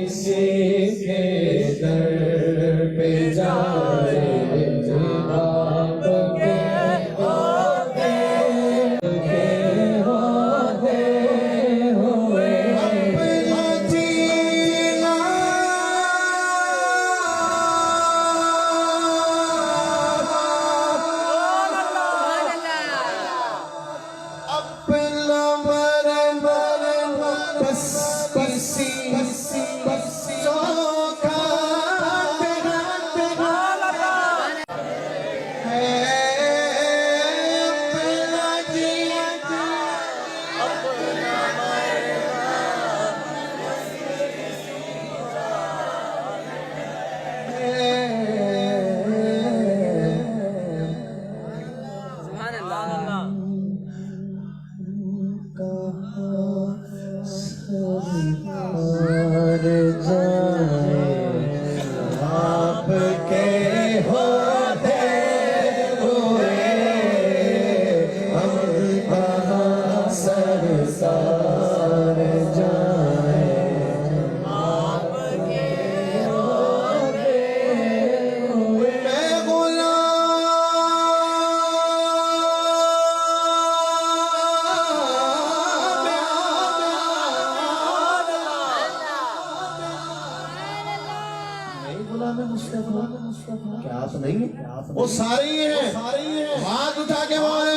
किसी के दर पे जाए आपके होते हुए अपना जीना अपना मरण बस किसी आपके होते हुए हम कहाँ सरसार जाए आपके होते हुए मैं गुलाम मुस्तफा क्या आप नहीं, वो सारे ही हैं, हाथ उठा के बोले